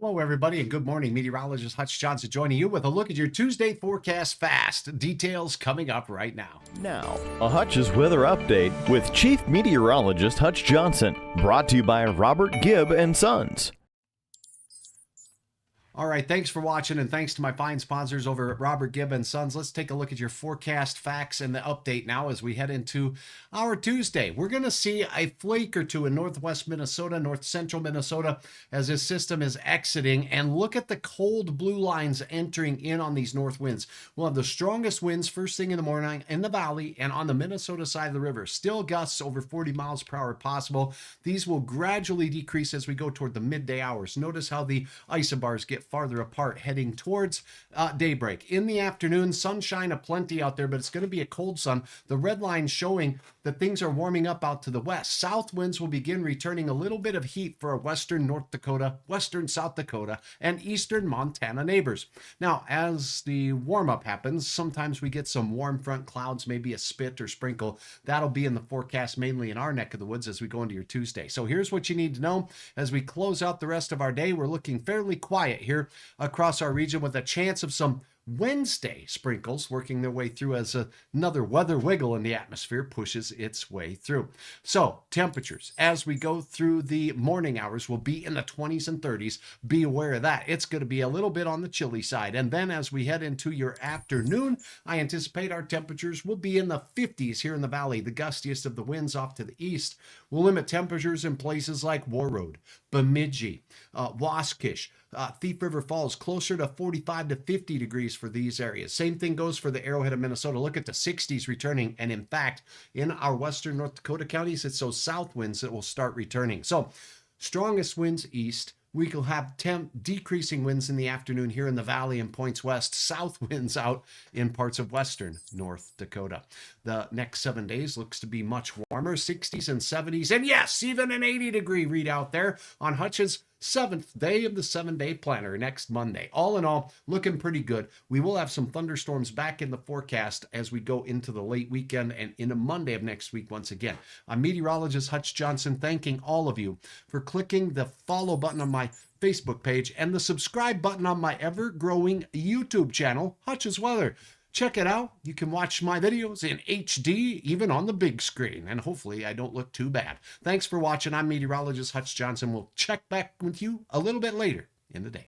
Hello, everybody, and good morning. Meteorologist Hutch Johnson joining you with a look at your Tuesday forecast fast. Details coming up right now. Now, a Hutch's weather update with Chief Meteorologist Hutch Johnson, brought to you by Robert Gibb and Sons. All right, thanks for watching, and thanks to my fine sponsors over at Robert Gibb and Sons. Let's take a look at your forecast facts and the update now as we head into our Tuesday. We're going to see a flake or two in northwest Minnesota, north central Minnesota as this system is exiting. And look at the cold blue lines entering in on these north winds. We'll have the strongest winds first thing in the morning in the valley and on the Minnesota side of the river. Still gusts over 40 miles per hour possible. These will gradually decrease as we go toward the midday hours. Notice how the isobars get farther apart heading towards daybreak. In the afternoon, sunshine aplenty out there, but it's going to be a cold sun. The red line showing that things are warming up out to the west. South winds will begin returning a little bit of heat for our western North Dakota, western South Dakota, and eastern Montana neighbors. Now, as the warm up happens, sometimes we get some warm front clouds, maybe a spit or sprinkle. That'll be in the forecast mainly in our neck of the woods as we go into your Tuesday. So here's what you need to know as we close out the rest of our day. We're looking fairly quiet here across our region with a chance of some Wednesday sprinkles working their way through as another weather wiggle in the atmosphere pushes its way through. So temperatures as we go through the morning hours will be in the 20s and 30s. Be aware of that. It's going to be a little bit on the chilly side. And then as we head into your afternoon, I anticipate our temperatures will be in the 50s here in the valley. The gustiest of the winds off to the east will limit temperatures in places like Warroad, Bemidji, Waskish, Thief River Falls, closer to 45 to 50 degrees for these areas. Same thing goes for the Arrowhead of Minnesota. Look at the 60s returning. And in fact, in our western North Dakota counties, it's those south winds that will start returning. So strongest winds east. We will have decreasing winds in the afternoon here in the valley and points west. South winds out in parts of western North Dakota. The next 7 days looks to be much warmer, 60s and 70s. And yes, even an 80-degree readout there on Hutch's 7th day of the 7-day planner next Monday. All in all, looking pretty good. We will have some thunderstorms back in the forecast as we go into the late weekend and into Monday of next week once again. I'm meteorologist Hutch Johnson, thanking all of you for clicking the follow button on my Facebook page and the subscribe button on my ever-growing YouTube channel, Hutch's Weather. Check it out. You can watch my videos in HD, even on the big screen, and hopefully I don't look too bad. Thanks for watching. I'm meteorologist Hutch Johnson. We'll check back with you a little bit later in the day.